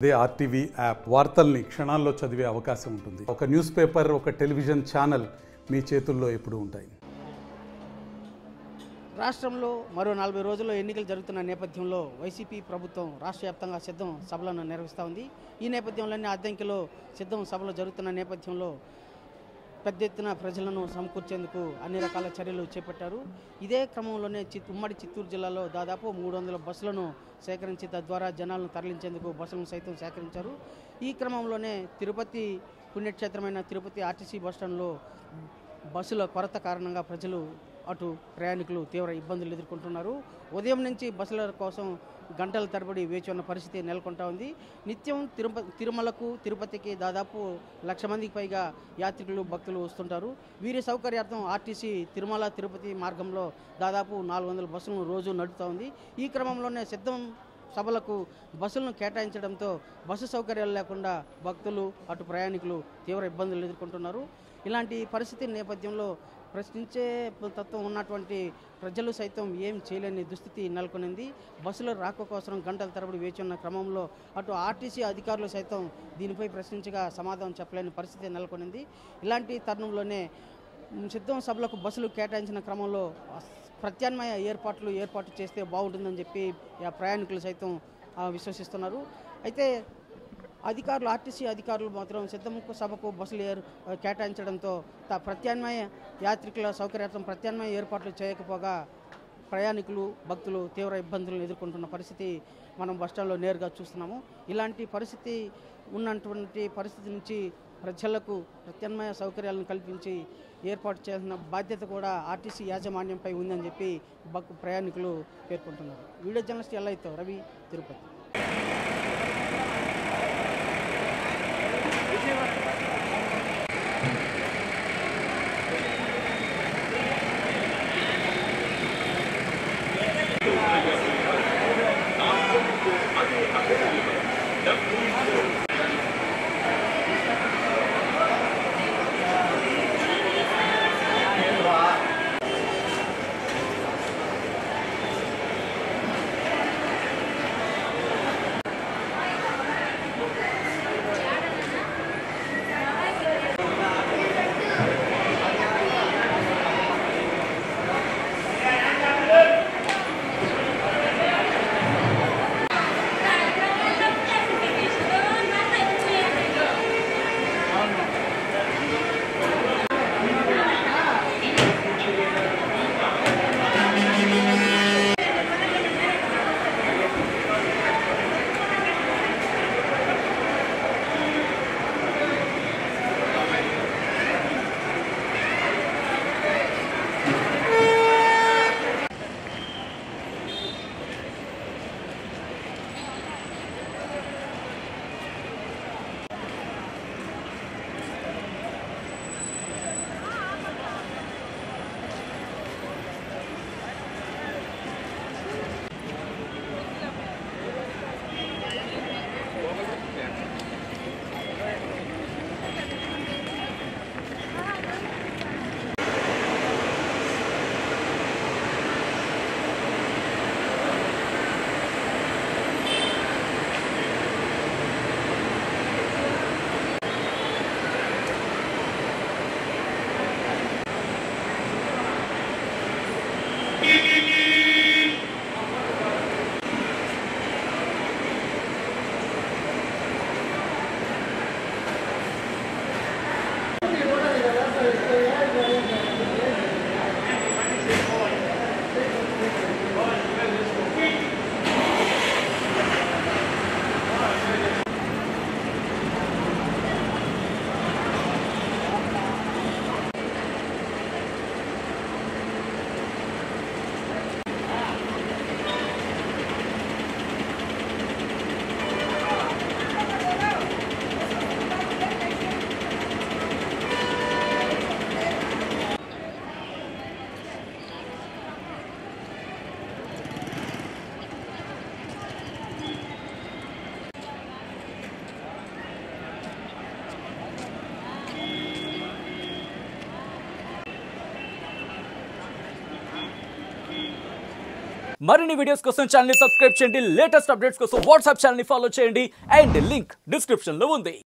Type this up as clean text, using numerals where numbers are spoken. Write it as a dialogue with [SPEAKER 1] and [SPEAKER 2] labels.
[SPEAKER 1] అదే RTV app వార్తల్ని క్షణాల్లో చదివే అవకాశం ఉంటుంది. ఒక న్యూస్ పేపర్, ఒక టెలివిజన్ ఛానల్ మీ చేతుల్లో ఎప్పుడూ ఉంటాయి.
[SPEAKER 2] రాష్ట్రంలో మరో 40 రోజుల్లో ఎన్నికలు జరుగుతున్న నేపథ్యంలో వైసీపీ ప్రభుత్వం రాష్ట్ర వ్యాప్తంగా సిద్ధం సభలను నిర్వహిస్తూ ఉంది. ఈ నేపథ్యంలోనే అద్దంకిలో సిద్ధం సభలు జరుగుతున్న నేపథ్యంలో పెద్ద ఎత్తున ప్రజలను సమకూర్చేందుకు అన్ని రకాల చర్యలు చేపట్టారు. ఇదే క్రమంలోనే ఉమ్మడి చిత్తూరు జిల్లాలో దాదాపు 300 బస్సులను సేకరించి తద్వారా జనాలను తరలించేందుకు బస్సులను సైతం సేకరించారు. ఈ క్రమంలోనే తిరుపతి పుణ్యక్షేత్రమైన తిరుపతి ఆర్టీసీ బస్టాండ్లో బస్సుల కొరత కారణంగా ప్రజలు అటు ప్రయాణికులు తీవ్ర ఇబ్బందులు ఎదుర్కొంటున్నారు. ఉదయం నుంచి బస్సుల కోసం గంటల తరబడి వేచి ఉన్న పరిస్థితి నెలకొంటా ఉంది. నిత్యం తిరుమలకు తిరుపతికి దాదాపు 1,00,000 మందికి పైగా యాత్రికులు భక్తులు వస్తుంటారు. వీరి సౌకర్యార్థం ఆర్టీసీ తిరుమల తిరుపతి మార్గంలో దాదాపు 400 బస్సులను రోజు నడుపుతూ ఉంది. ఈ క్రమంలోనే సిద్ధం సభలకు బస్సులను కేటాయించడంతో బస్సు సౌకర్యాలు లేకుండా భక్తులు అటు ప్రయాణికులు తీవ్ర ఇబ్బందులు ఎదుర్కొంటున్నారు. ఇలాంటి పరిస్థితి నేపథ్యంలో ప్రశ్నించే తత్వం ఉన్నటువంటి ప్రజలు సైతం ఏం చేయలేని దుస్థితి నెలకొనింది. బస్సుల రాక కోసం గంటల తరబడి వేచి ఉన్న క్రమంలో అటు ఆర్టీసీ అధికారులు సైతం దీనిపై ప్రశ్నించగా సమాధానం చెప్పలేని పరిస్థితి నెలకొనింది. ఇలాంటి తరుణంలోనే సిద్ధం సభలకు బస్సులు కేటాయించిన క్రమంలో ప్రత్యామ్నాయ ఏర్పాటు చేస్తే బాగుంటుందని చెప్పి ప్రయాణికులు సైతం విశ్వసిస్తున్నారు. అయితే ఆర్టీసీ అధికారులు మాత్రం సిద్ధం సభకు బస్సులు కేటాయించడంతో ప్రత్యామ్నాయ యాత్రికుల సౌకర్యార్థం ప్రత్యామ్నాయ ఏర్పాట్లు చేయకపోగా ప్రయాణికులు భక్తులు తీవ్ర ఇబ్బందులను ఎదుర్కొంటున్న పరిస్థితి మనం బస్టాండ్లో నేరుగా చూస్తున్నాము. ఇలాంటి పరిస్థితి ఉన్నటువంటి పరిస్థితి నుంచి ప్రజలకు ప్రత్యామ్నాయ సౌకర్యాలను కల్పించి ఏర్పాటు చేయాల్సిన బాధ్యత కూడా ఆర్టీసీ యాజమాన్యంపై ఉందని చెప్పి ప్రయాణికులు పేర్కొంటున్నారు. వీడియో జర్నలిస్ట్ ఎల్లయ్యతో రవి, తిరుపతి.
[SPEAKER 3] మరిన్ని వీడియోస్ కోసం ఛానల్ ని సబ్స్క్రైబ్ చేయండి, లేటెస్ట్ అప్డేట్స్ కోసం వాట్సాప్ ఛానల్ ని ఫాలో చేయండి అండ్ లింక్ డిస్క్రిప్షన్ లో ఉంది.